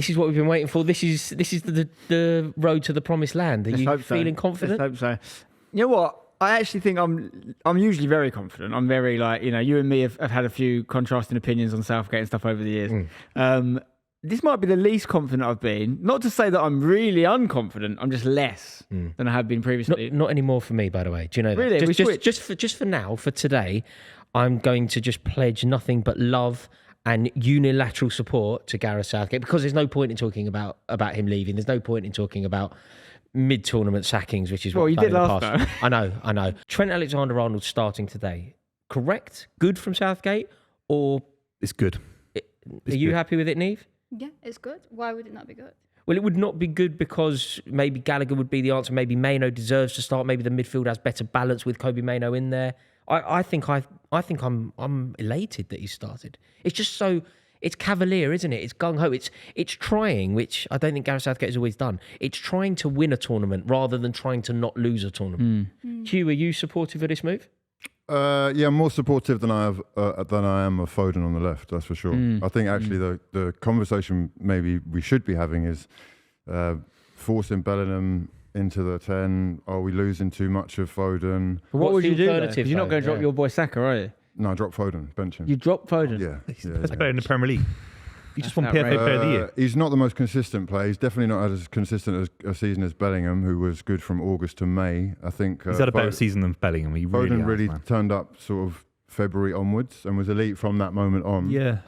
This is what we've been waiting for. This is the road to the promised land. Are you feeling confident? Let's hope so. You know what? I actually think I'm usually very confident. I'm very you and me have had a few contrasting opinions on Southgate and stuff over the years. This might be the least confident I've been. Not to say that I'm really unconfident. I'm just less than I have been previously. Not anymore for me, by the way. Do you know that? Really? Just for now, for today, I'm going to just pledge nothing but love and unilateral support to Gareth Southgate, because there's no point in talking about him leaving. There's no point in talking about mid-tournament sackings, which is what you did last time. I know. Trent Alexander-Arnold starting today. Correct? Good from Southgate? Or... It's good. Are you happy with it, Niamh? Yeah, it's good. Why would it not be good? Well, it would not be good because maybe Gallagher would be the answer. Maybe Mainoo deserves to start. Maybe the midfield has better balance with Kobbie Mainoo in there. I think I'm elated that he started. It's just so... It's cavalier, isn't it? It's gung-ho. It's trying, which I don't think Gareth Southgate has always done. It's trying to win a tournament rather than trying to not lose a tournament. Hugh, are you supportive of this move? Yeah, I'm more supportive than I am of Foden on the left, that's for sure. I think actually the conversation maybe we should be having is forcing Bellingham into the 10. Are we losing too much of Foden? What would you do? Because you're not going to drop your boy Saka, are you? No, drop Foden, bench him. You drop Foden? Yeah. He's the best player in the Premier League. You just won PFA Player of the Year. He's not the most consistent player. He's definitely not as consistent a season as Bellingham, who was good from August to May. I think he's had a better season than Bellingham. Foden really turned up sort of February onwards and was elite from that moment on. Yeah.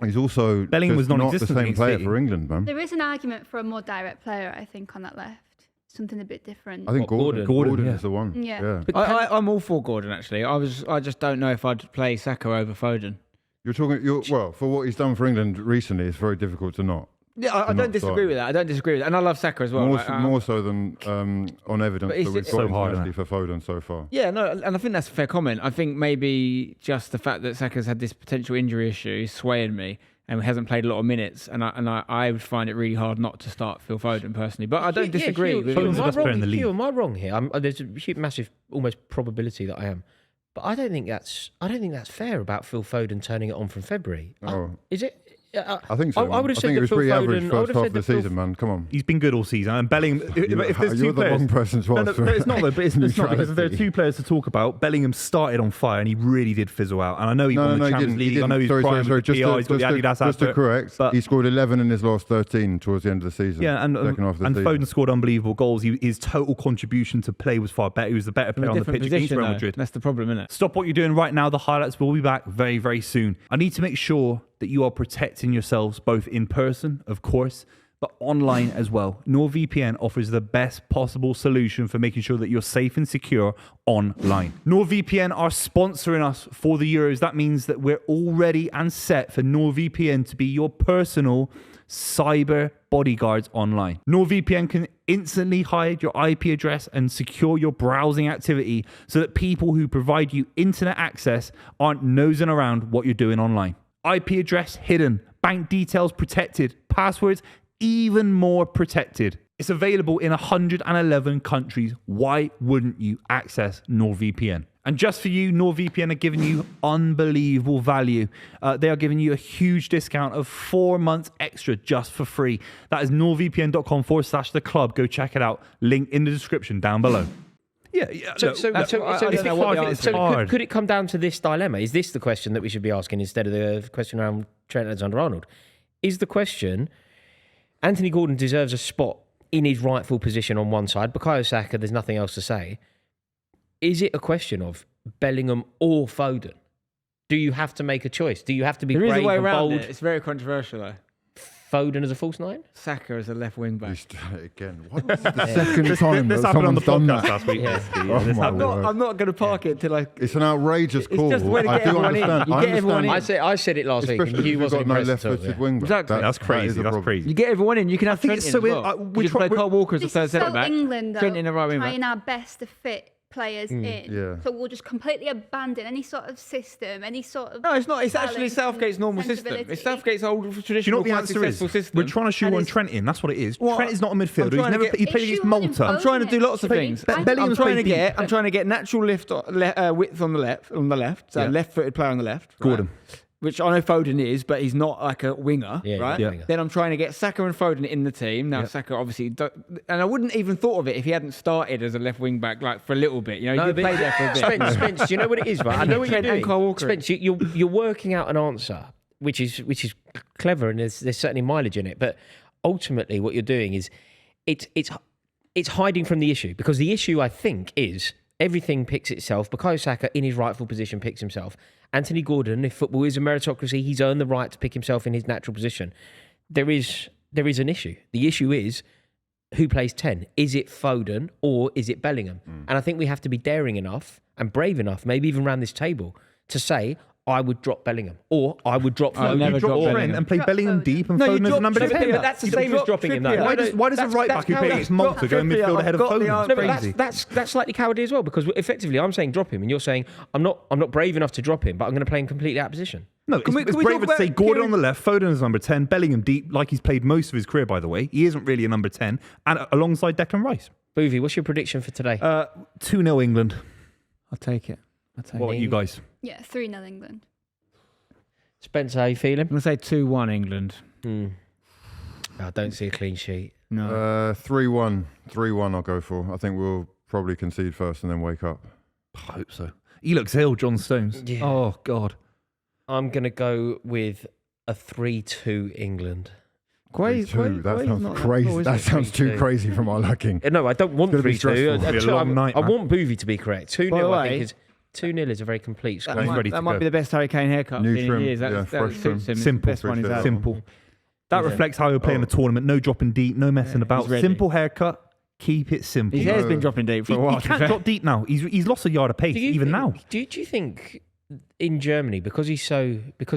He's also Bellingham was not the same player for England, man. There is an argument for a more direct player, I think, on that left. Something a bit different. I think Gordon is the one. Yeah. I'm all for Gordon, actually. I just don't know if I'd play Saka over Foden. Well, for what he's done for England recently, it's very difficult to not. Yeah, I don't disagree with that. I don't disagree with that. And I love Saka as well. More so than on evidence that we've got internationally for Foden so far. Yeah, no, and I think that's a fair comment. I think maybe just the fact that Saka's had this potential injury issue is swaying me, and hasn't played a lot of minutes, and I would find it really hard not to start Phil Foden personally. But I don't disagree. Foden's the best player in the league. Am I wrong here? There's a huge, massive, almost probability that I am. But I don't think that's fair about Phil Foden turning it on from February. Is it? I think so. I would have said it was pretty average first half of the season, man. Come on. He's been good all season. And Bellingham, if there's you're two players, the wrong person to ask. No, it's not though. But it's not because there are two players to talk about. Bellingham started on fire and he really did fizzle out. And I know he won the Champions League. I know he's prime with the PR. He's got the Adidas Just to correct, he scored 11 in his last 13 towards the end of the season. Yeah, and Foden scored unbelievable goals. His total contribution to play was far better. He was the better player on the pitch against Real Madrid. That's the problem, isn't it? Stop what you're doing right now. The highlights will be back very, very soon. I need to make sure that you are protecting yourselves both in person, of course, but online as well. NordVPN offers the best possible solution for making sure that you're safe and secure online. NordVPN are sponsoring us for the Euros. That means that we're all ready and set for NordVPN to be your personal cyber bodyguards online. NordVPN can instantly hide your IP address and secure your browsing activity so that people who provide you internet access aren't nosing around what you're doing online. IP address hidden, bank details protected, passwords even more protected. It's available in 111 countries. Why wouldn't you access NordVPN? And just for you, NordVPN are giving you unbelievable value. They are giving you a huge discount of 4 months extra just for free. That is nordvpn.com/the club. Go check it out. Link in the description down below. Yeah. So could it come down to this dilemma? Is this the question that we should be asking instead of the question around Trent Alexander-Arnold? Is the question, Anthony Gordon deserves a spot in his rightful position on one side. Bukayo Saka, there's nothing else to say. Is it a question of Bellingham or Foden? Do you have to make a choice? Do you have to be brave and bold? It's very controversial though. Foden as a false nine? Saka as a left wing back. Again, what was the second time this happened on the podcast last week. I'm not going to park it till It's an outrageous call. Just way to get everyone in. You get everyone in. I said it last week, and he wasn't no impressed. left-footed wing back. Exactly. That's crazy. That's crazy. You get everyone in. You can have Trent in as well. You play Carl Walker as a third centre back. England, though, Trent in a right wing back. trying our best to fit players in. Yeah. So we'll just completely abandon any sort of system, any sort of... No, it's not. It's actually Southgate's normal system. It's Southgate's old traditional, quite successful system. We're trying to shoon Trent in. That's what it is. Trent is not a midfielder. He played against shoehorning Malta. Foden I'm trying to do lots of things. I'm trying to get natural width on the left, so left-footed player on the left. Gordon. which I know Foden is, but he's not like a winger, Yeah, right? he's not a winger. Then I'm trying to get Saka and Foden in the team. Now Saka obviously, and I wouldn't even thought of it if he hadn't started as a left wing back like for a little bit. You know, he did play there for a bit. Spence, do you know what it is, right? I know what you're Trent and doing. Kyle Walker. Spence, you're working out an answer, which is clever, and there's certainly mileage in it. But ultimately, what you're doing is it's hiding from the issue, because the issue, I think, is everything picks itself. Bukayo Saka in his rightful position picks himself. Anthony Gordon, if football is a meritocracy, he's earned the right to pick himself in his natural position. There is an issue. The issue is who plays 10. Is it Foden or is it Bellingham? And I think we have to be daring enough and brave enough, maybe even around this table, to say, I would drop Bellingham or I would drop I'll Foden. never drop Trent Bellingham. and play Drop Bellingham Foden. deep and No, you Foden as a drop number Trippier. 10. But that's the You same as drop dropping him, though. Trippier. Why does a right back who that's- plays Malta that's go in Trippier. midfield ahead of I've got the Foden? answer. No, Crazy. but that's slightly cowardly as well, because effectively I'm saying drop him, and you're saying I'm not brave enough to drop him, but I'm going to play him completely out of position. No, Can we it's talk braver to about say Gordon Kieran- on the left, Foden as number 10, Bellingham deep, like he's played most of his career, by the way. He isn't really a number 10, and alongside Declan Rice. Buvey, what's your prediction for today? 2-0 England. I'll take it. What about you guys? Yeah, 3-0 England. Spencer, how you feeling? I'm going to say 2-1 England. I don't see a clean sheet. No. 3-1. 3-1 I'll go for. I think we'll probably concede first and then wake up. I hope so. He looks ill, John Stones. Yeah. Oh, God. I'm going to go with a 3-2 England. 3-2. That sounds not crazy. tall, is That it? sounds too 3-2. crazy for my liking. No, I don't want It's gonna be 3-2. stressful. It'll be a long night, I man. want Buvey to be correct. 2-0, By the I think, way- is 2-0 is a very complete score. That, he's might, ready that to might go. be the best Harry Kane haircut I've New seen in trim, years. That, yeah, that fresh suits trim. him. It's the Simple. best one he's Appreciate had. that. Simple. That Yeah. reflects how he'll play in the tournament. No dropping deep, no messing about. he's ready. Simple haircut. Keep it simple. His hair's been dropping deep for He, a while. he to be can't fair. drop deep now. He's lost a yard of pace, even now. Do you think in Germany, because he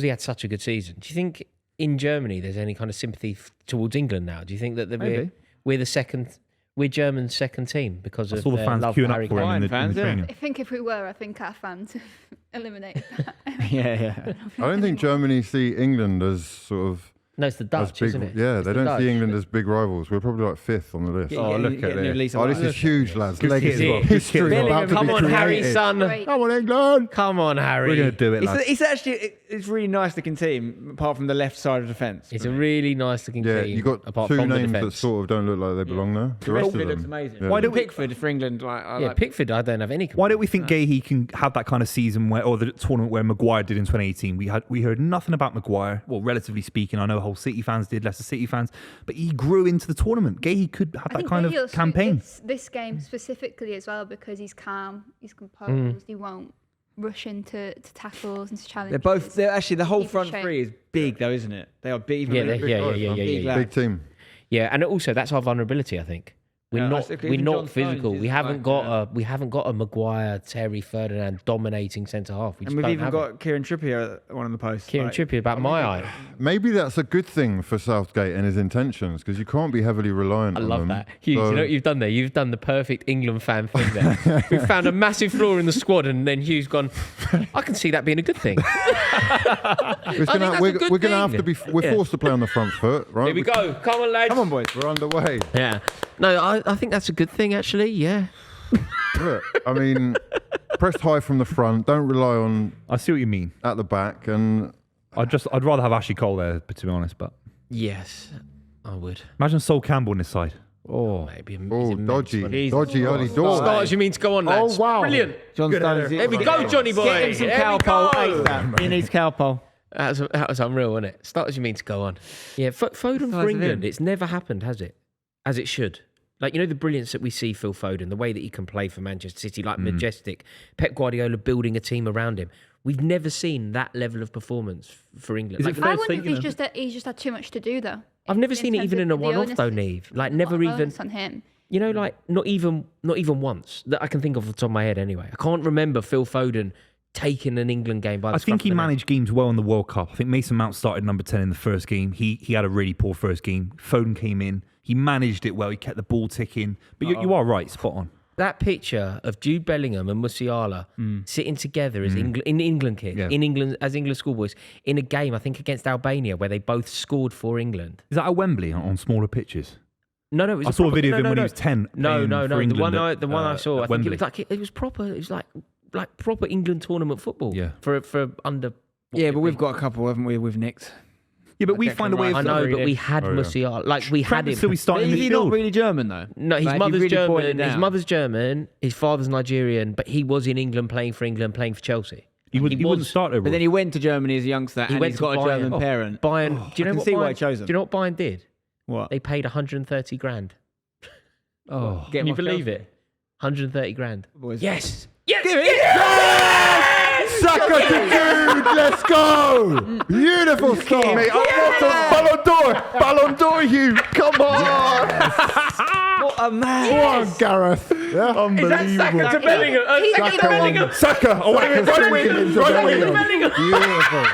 had such a good season, do you think in Germany there's any kind of sympathy towards England now? Do you think that Maybe. we're German's second team because I of saw the their fans love queuing for Harry up for him Kane? in the Fans, yeah. training. I think if we were, I think our fans have eliminated that. Yeah. I don't think Germany see England as sort of No, it's the as Dutch, big. isn't it? Yeah, It's they the don't Dutch. see England as big rivals. We're probably like 5th on the list. Oh, look at this. Oh, this is huge, lads. Good Legacy. kid as well. Good History kid as well. about to Come be on, Harry, created. son. Great. Come on, England. Come on, Harry. We're going to do it, lads. It's actually it's a really nice looking team, apart from the left side of the fence. It's a really nice looking Yeah, team. you got apart two from the names that defence. sort of don't look like they belong there. The rest of Pickford looks them. amazing. Yeah. Why don't we- Pickford for England? I Yeah, like Pickford, I don't have any. Why don't we think Gahey can have that kind of season or the tournament where Maguire did in 2018? We heard nothing about Maguire. Well, relatively speaking, I know whole City fans did, Leicester City fans, but he grew into the tournament. Gahey could have I that think kind he'll of suit campaign. this game specifically as well, because he's calm, he's composed, he won't rush into tackles and to challenges. They're actually the whole Keep it front straight. three is big though, isn't it? They are big. Yeah, big yeah, guys, yeah, man. yeah, Big yeah. lads. Big team. Yeah, and also that's our vulnerability. I think we're Yeah, I not think we're even not John Stones physical. is We haven't like, got a Maguire, Terry Ferdinand dominating centre half. We just And we've don't even have got it. Kieran Trippier at one of the posts. Kieran Trippier about my eye. Maybe that's a good thing for Southgate and his intentions because you can't be heavily reliant I on love them. that. Hughes, So- you know what you've done there? You've done the perfect England fan thing there. We've found a massive flaw in the squad, and then Hughes gone, I can see that being a good thing. It's think gonna- that's a we're good we're gonna have thing. to be. We're Yeah. forced to play on the front foot, right? Here we go. Come on, lads. Come on, boys. We're underway. Yeah. No, I think that's a good thing, actually. Yeah. Look, I mean, press high from the front. Don't rely on I see what you mean. at the back. And I'd rather have Ashley Cole there, to be honest. But Yes, I would. imagine Sol Campbell on this side. Oh, Maybe. dodgy He's- early Oh, doors. Start as you mean to go on, lads. Oh, wow. Brilliant. John Stones. There we go, Johnny boy. Get him some There we cowpole go. ASAP. He needs cowpole. That was unreal, wasn't it? Start as you mean to go on. Yeah, Foden Size for of England. him. It's never happened, has it? As it should. Like, you know, the brilliance that we see Phil Foden, the way that he can play for Manchester City, like majestic. Pep Guardiola building a team around him. We've never seen that level of performance for England. Is Like, it fair I to wonder say, if you know- he's just had too much to do though. I've never seen it terms even of in a the one-off though, onus- Neve. Like, a lot never of even. onus on him. You know, like not even once that I can think of off the top of my head. Anyway, I can't remember Phil Foden taking an England game by the I think scruff he of the neck. managed games well in the World Cup. I think Mason Mount started number 10 in the first game. He had a really poor first game. Foden came in. He managed it well. He kept the ball ticking. But you are right, spot on. That picture of Jude Bellingham and Musiala sitting together as England kids, Yeah. in England as England schoolboys, in a game I think against Albania where they both scored for England. Is that at Wembley on smaller pitches? No, it was I saw a proper- video no, of him no, when no. he was 10. No, playing no, for no. The England one at, I saw, I think Wembley. it was proper. It was like proper England tournament football. Yeah. For under Yeah, but we've got a couple, haven't we? We've nicked. Yeah, but we find a way of. I know, but we had Oh, yeah. Musiala. Like we had him. Still be starting Is he not midfield. really German though? No, his Like, mother's you really pointed German. His down. mother's German. His father's Nigerian, but he was in England playing for England, playing for Chelsea. He wouldn't start there. But then he went to Germany as a youngster, and went he's to got a Bayern. German parent. Bayern. Do you I know can what see Bayern, why he chose him. Do you know what Bayern did? What? They paid 130 grand. Oh, Can you off believe Chelsea. it? 130 grand. Boys. Yes. Sucker to dude, let's go! Beautiful start. Mate, Ballon d'Or! Ballon d'Or, you! Come on! What a man! Go on, Gareth. Yeah? Unbelievable. to Bellingham? Saka. Saka. I want him right wing. Right wing. Beautiful.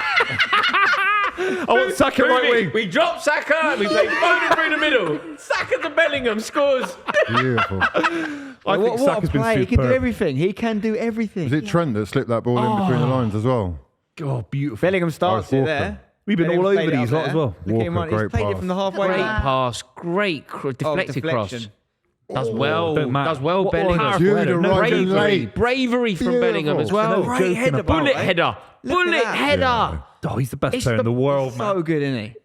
I want Saka right wing. We dropped Saka and we played Foden through the middle. Saka to Bellingham scores. Beautiful. I think What a Saka's been play! He can do superb. everything. He can do everything. Was it Trent that slipped that ball in between the lines as well? Oh, beautiful. Bellingham starts it Walker. there. We've been all Bellingham's over played it these up lot as there. well. Look at him Walker, run. He's great played it pass. from the halfway Great line. pass. Great deflected cross. deflection. Does well. don't matter. Does well, What Bellingham. powerful Dude, header. a No, right bravery. and late. Bravery from Beautiful. Bellingham as well. Great Great header, header, bro. Bullet eh? header. Look at Bullet that. header. Oh, he's the best It's player in the- the world, man. So good, isn't he?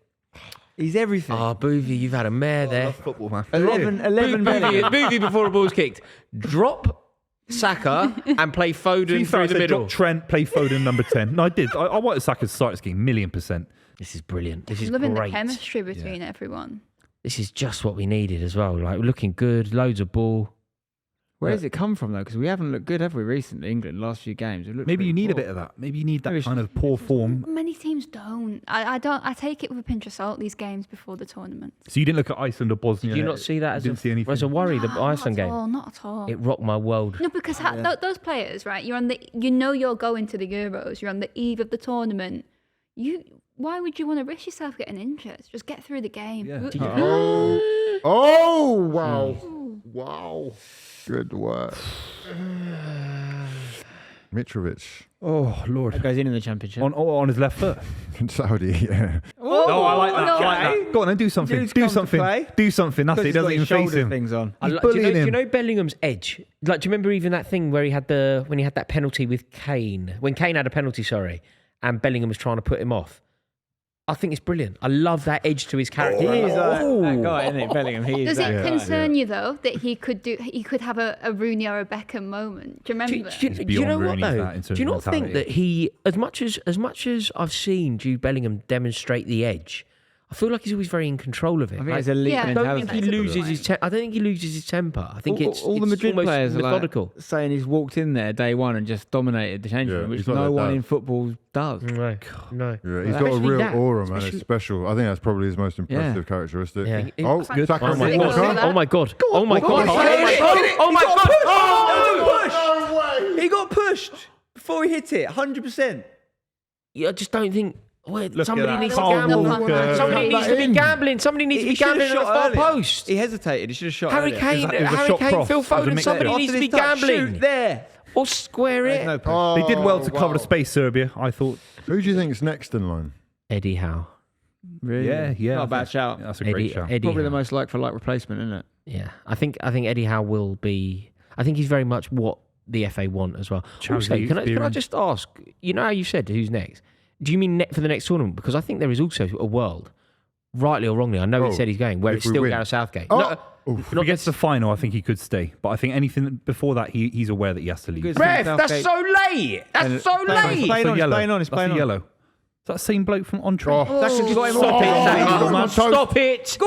He's everything. Ah, Buvey, you've had a mare there. Football, man. 11 Bellingham. Buvey before the ball's kicked. Drop Saka and play Foden through the middle. Drop Trent, play Foden number 10. No, I did. I wanted Saka to start this game, 1,000,000%. This is brilliant. This is Loving great. the chemistry between everyone. This is just what we needed as well. Like looking good, loads of ball. Where does it come from though? Because we haven't looked good, have we, recently? England last few games. Maybe you need a bit of that. Maybe you need that Maybe kind of poor form. Many teams don't. I don't. I take it with a pinch of salt. These games before the tournament. So you didn't look at Iceland or Bosnia? Did you not see that Didn't see anything. as a worry? The Iceland game. Not at all. It rocked my world. No, because those players, right? You're on the. You know you're going to the Euros. You're on the eve of the tournament. Why would you want to risk yourself getting injured? Just get through the game. Yeah. Oh, wow. Wow. Good work. Mitrovic. Oh, Lord. That goes in the championship. On his left foot. In Saudi, yeah. Oh, I like that. no. I like that. Go on, then do something. Dude's Do come to something. play. Do something. That's it. He doesn't even face him. Things on. I He's like- do, you know, bullying do you him. know Bellingham's edge? Like, do you remember even that thing where he had that penalty with Kane? When Kane had a penalty, and Bellingham was trying to put him off. I think it's brilliant. I love that edge to his character. He is that guy, isn't it, Bellingham? He is Does that it guy. concern you though that he could have a Rooney or a Beckham moment? Do you remember? Do you know beyond what Rooney's though? that in terms Do you of not think mentality. that he, as much as I've seen Jude Bellingham demonstrate the edge, I feel like he's always very in control of it. I think Like, it's elite Yeah. I mentality. don't think he loses his. I don't think he loses his temper. I think it's all the it's Madrid almost players are methodical. like saying he's walked in there day one and just dominated the changing Yeah, room, which he's like no that one dad. in football does. No, no. Yeah, he's got a Especially real that, aura, man. especially- It's special. I think that's probably his most impressive characteristic. Yeah. Oh, Good. Saka Oh and my Walker. god! Oh my god! Oh my god! on, Oh my god! Oh, he got pushed before he hit it, 100%. Yeah, I just don't think. Well, Look somebody at needs that. to Carl gamble. Walker. Somebody needs to be in. gambling. Somebody needs to be gambling at the far post. He hesitated. He should have shot Harry earlier. Kane, It was a Harry shot Kane, cross. Phil It was a Foden. mix- Somebody After needs to this be touch, gambling shoot there. or square There's it. no push. They did well to cover wow. the space, Serbia, I thought. Who do you think is next in line? Eddie Howe. Really? Yeah. Not I a bad think- shout. That's a great shout. Eddie Probably the Howe. most like-for-like replacement, isn't it? Yeah, I think Eddie Howe will be. I think he's very much what the FA want as well. Challenge Also, the can I experience. just ask? You know how you said who's next? Do you mean for the next tournament? Because I think there is also a world, rightly or wrongly. I know he Oh, said he's going where if it's we still win. Gareth Southgate. Oh, No, If he gets to the final, I think he could stay. But I think anything before that, he's aware that he has to leave. Good. Ref, that's Southgate. so late. That's so Playing on, late. playing So on, yellow. playing on, That's playing the on. yellow. Is that the same bloke from on train? Oh, That's just got him Stop on. it, Oh, Saka. man. Stop it.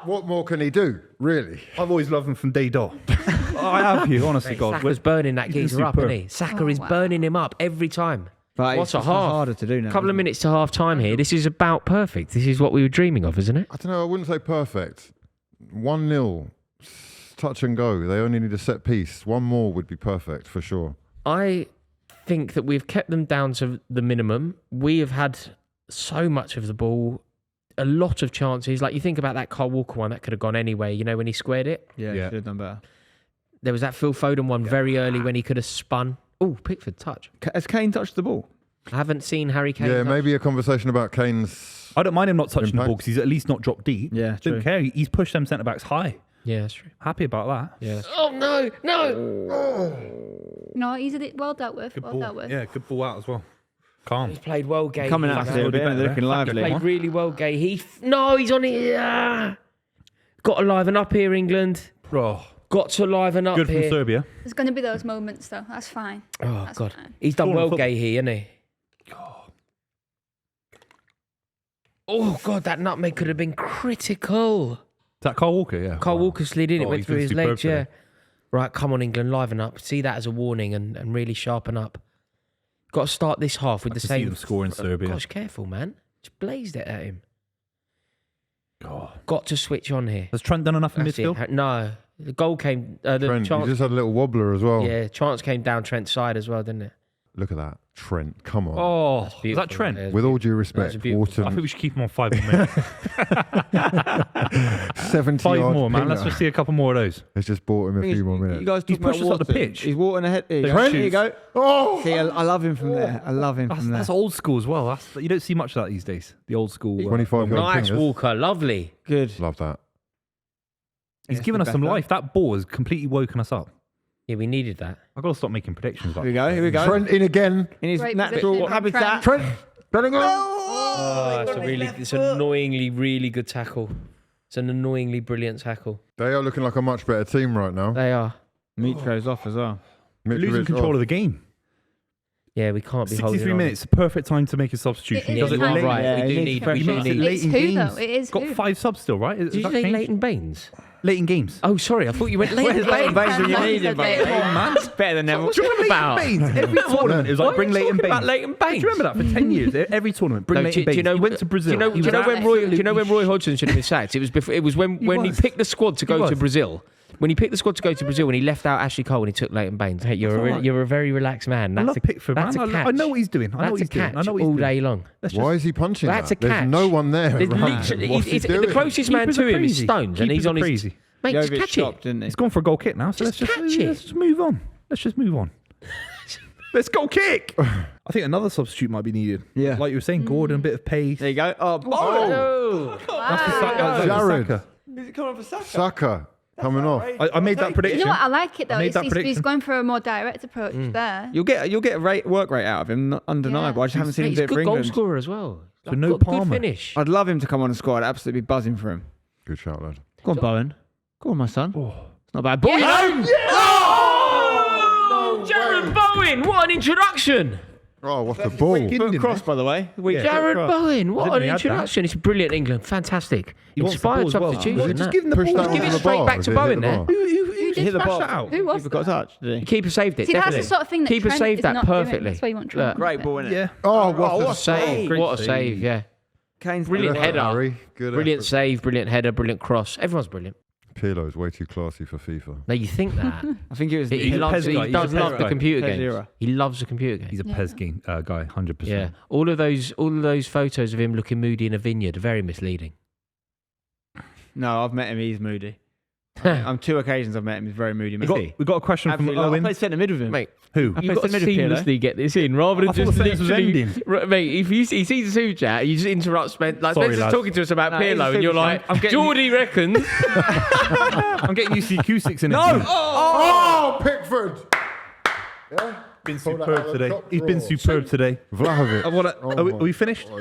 what more can he do, really? I've always loved him from day dot. I have you, honestly, God. Saka's burning that He's been geezer up, superb. isn't he? Saka Oh, is wow. burning him up every time. But What's it's a just half? harder to do now. A couple of isn't minutes to half time here. This is about perfect. This is what we were dreaming of, isn't it? I don't know. I wouldn't say perfect. 1-0, touch and go. They only need a set piece. One more would be perfect for sure. I think that we've kept them down to the minimum. We have had so much of the ball, a lot of chances. Like you think about that Kyle Walker one, that could have gone anyway. You know, when he squared it. Yeah, Yeah. should have done better. There was that Phil Foden one very early when he could have spun. Oh, Pickford touch. Has Kane touched the ball? I haven't seen Harry Kane. Yeah, touch. maybe a conversation about Kane's. I don't mind him not touching the Impact. ball because he's at least not dropped deep. Yeah, true. Don't care. He's pushed them centre backs high. Yeah, that's true. Happy about that. Yeah. Oh no, no. No, well dealt with. Good Well ball. dealt with. Yeah, good ball out as well. Calm. He's played well, Gay. Coming here, out man. to do a bit, and looking He's lively. played really well, Gay. He's on it. Got to liven up here, England. Oh, Got to liven up good here. from Serbia. There's going to be those moments, though. That's fine. Oh, That's God. fine. He's done Scoring well, football. Gay here, hasn't he? Oh, God, that nutmeg could have been critical. Is that Carl Walker? Yeah. Carl Wow. Walker slid in. It Oh, went he's through been his superb legs, today. yeah. Right, come on, England, liven up. See that as a warning and really sharpen up. Got to start this half with I the can see same. them scoring Serbia. Gosh, careful, man. Just blazed it at him. Oh. Got to switch on here. Has Trent done enough in That's midfield? it. No. The goal came. The Trent, you chance. just had a little wobbler as well. Yeah, chance came down Trent's side as well, didn't it? Look at that. Trent, come on. Oh, is Beautiful. that Trent? Yeah, With all due respect, That's beautiful. I think Wharton, we should keep him on 5 more minutes. 70 5 yard more, man. Let's pinger. just see a couple more of those. Let's just bought him a few more You minutes. guys He's talk about pushed us up the Wharton. pitch. He's Wharton ahead. Here Trent. you go. Oh! See, I love him from there. I love him from there. That's old school as well. You don't see much of that these days. The old school. 25 yard Nice pingers. Walker, lovely. Good. Love that. He's Yes, given us some better. life. That ball has completely woken us up. Yeah, we needed that. I've got to stop making predictions Here about we go. Here we go. Trent in again. In his Great natural position, habitat. Trent, Bellingham. Oh, it's an annoyingly really good tackle. It's an annoyingly brilliant tackle. They are looking like a much better team right now. They are. Mitro's off as well. losing control of the game. Yeah, we can't be holding 63 on. minutes, perfect time to make a substitution. It Does is it you are late? right. Yeah, we do it need. is fresh We do out. need. Late It's in who, games. though? It is Got who. 5 subs still, right? Did you say Leighton Baines? Late in games. Oh, sorry. I thought you went Leighton Leighton Baines. Baines when you Come need him, on, mate. Come on, man. It's better than Neville. What's it about? Baines. Every tournament it was Why like are bring you Leighton talking Baines. about Leighton Do Baines? you remember that for 10 years? Every tournament, bring No, Leighton Baines. He went to Brazil. Do you know when Roy? Do you know when Roy absolutely Hodgson should have been sacked? It was before. It was when he was. picked the squad to He go to was. Brazil. When he picked the squad to go to Brazil, when he left out Ashley Cole and he took Leighton Baines. Hey, That's all right. you're a very relaxed man. I That's love a Pickford, that's man. a catch. I know what he's doing. I know That's what a he's doing. catch I know what he's all doing. day long. Let's just- Why is he punching That's that? a There's catch. no one there. There's around. literally, What's he he's, the doing? closest man Keepers to are him is crazy. Stones, and Keepers he's are on his. crazy. Mate, just Jovic catch stopped, it. didn't he? He's gone for a goal kick now, so Just let's catch it. let's just move on. Let's just move on. Let's go kick. I think another substitute might be needed. Yeah. Like you were saying, Gordon, a bit of pace. There you go. Oh, Oh, That's the Saka. That's the Jared. Saka. Is it coming for Saka? Saka coming off. I made that prediction. You know what? I like it though. I made He's, that he's prediction. going for a more direct approach there. You'll get a work rate out of him, undeniable. Yeah. I just haven't seen him he's do a it for good goal England. scorer as well. So no Got Palmer. Good finish. I'd love him to come on the squad. I'd absolutely be buzzing for him. Good shout, lad. Go on, Bowen. Go on, my son. Oh. It's not bad. Boy, Oh, Jared Bowen, what an introduction! Oh, what's the ball? Didn't cross, he? by the way. Yeah. Jared Bowen, what Didn't an he add that? introduction! It's brilliant, England, fantastic. He wants the Inspired ball as well. substitution. Well, isn't just it? give him the Push ball. that Give onto it the straight bar. back Did to he hit Bowen the there. bar? Who Hit the smashed box. that out? Who was Keeper got that? touched, did he? Keeper saved it. See, that's definitely. the sort of thing that Keeper Trent saved is that not doing. perfectly. That's why you want Look. Trent. Great ball, innit? Yeah. Oh, what What a a save! Great What a save. save! Yeah, Kane's brilliant Good effort, header, Harry. Good brilliant effort. save, brilliant header, brilliant cross. Everyone's brilliant. Pirlo's way too classy for FIFA. No, you think that? I think it was. he He's a loves. Pez guy. He He's does a Pez love the guy. computer Pez games. era. He loves the computer games. He's a Pez game guy, 100%. Yeah, all of those photos of him looking moody in a vineyard are very misleading. No, I've met him. He's moody. On 2 occasions I've met him. He's very moody. We Mate. got a question from Absolutely. I Owen. played centre mid with him. Mate, Who? you've got to played centre midfielder. seamlessly get this in rather than I thought just the sentence was literally. ending. Mate, if he sees the super chat, you just interrupt Spencer. Like Sorry, Spencer's lads. talking to us about No, he's Pirlo, a and you're super like, I'm getting- Geordie reckons. I'm getting used to acoustics in it. No! Oh, Pickford! Been Pull that out superb of the today. top He's been drawer. superb today. Vlahovic. Are we finished? Rory,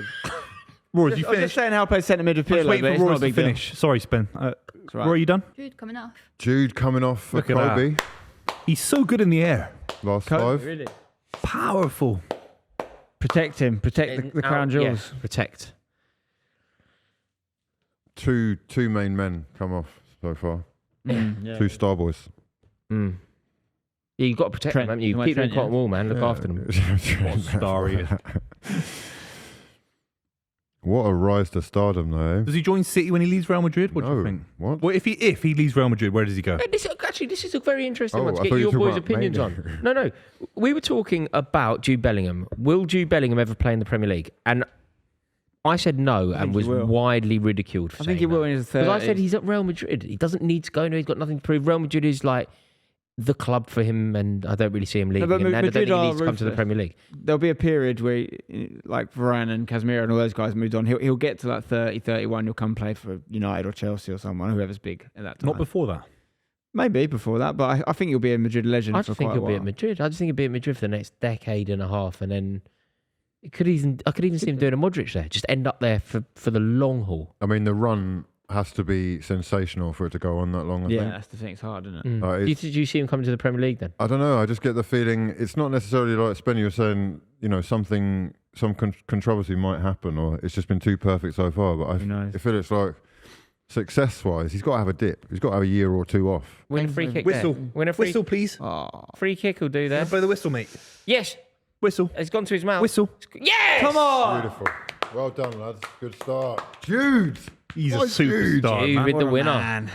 you I was just finished? saying how I played centre mid with I'm just Pirlo, waiting but for it's not a Rory to big deal. finish. Sorry, Spen. right. Rory, you done? Jude coming off. Jude coming off for Look at that. Kobe. He's so good in the air. Last Kobe, 5. really? Powerful. Protect him. Protect the crown jewels. Yeah, protect. Two main men come off so far. Yeah. 2 star boys. Mm. Yeah, you've got to protect Trent. them, haven't you? You might Keep them in Trent, cotton wool, man. Look after them. What star he is. What a rise to stardom, though. Does he join City when he leaves Real Madrid? What do you No. think? What? Well, if he leaves Real Madrid, where does he go? Hey, this is a very interesting Oh, one to I get thought you your were boys' talking about opinions Manu. on. No. We were talking about Jude Bellingham. Will Jude Bellingham ever play in the Premier League? And I said no and think was he will. widely ridiculed for I saying think he will that. in his Because 30s. I said he's at Real Madrid. He doesn't need to go. No, he's got nothing to prove. Real Madrid is like the club for him, and I don't really see him leaving. but And I don't Madrid think he are needs to come to the ruthless. Premier League. There'll be a period where, like Varane and Casemiro and all those guys moved on. He'll get to like 30, 31. He'll come play for United or Chelsea or someone, whoever's big at that time. Not before that. Maybe before that, but I think he'll be a Madrid legend I for just quite think a he'll while. be at Madrid. I just think he'll be at Madrid for the next decade and a half, and then I could even see him doing a Modric there. Just end up there for the long haul. I mean, the run has to be sensational for it to go on that long. I think. That's the thing. It's hard, isn't it? Do you see him coming to the Premier League then? I don't know. I just get the feeling it's not necessarily like Spenny was saying. Some controversy might happen, or it's just been too perfect so far. But I feel it's like success-wise, he's got to have a dip. He's got to have a year or two off. Win a free kick. Whistle. There. Win a free Whistle, please. Free kick will do that. Play the whistle, mate. Yes. Whistle. It's gone to his mouth. Whistle. Yes. Come on. Beautiful. Well done, lads. Good start. Jude. He's a Jude. superstar. Jude man. with the What a winner. man.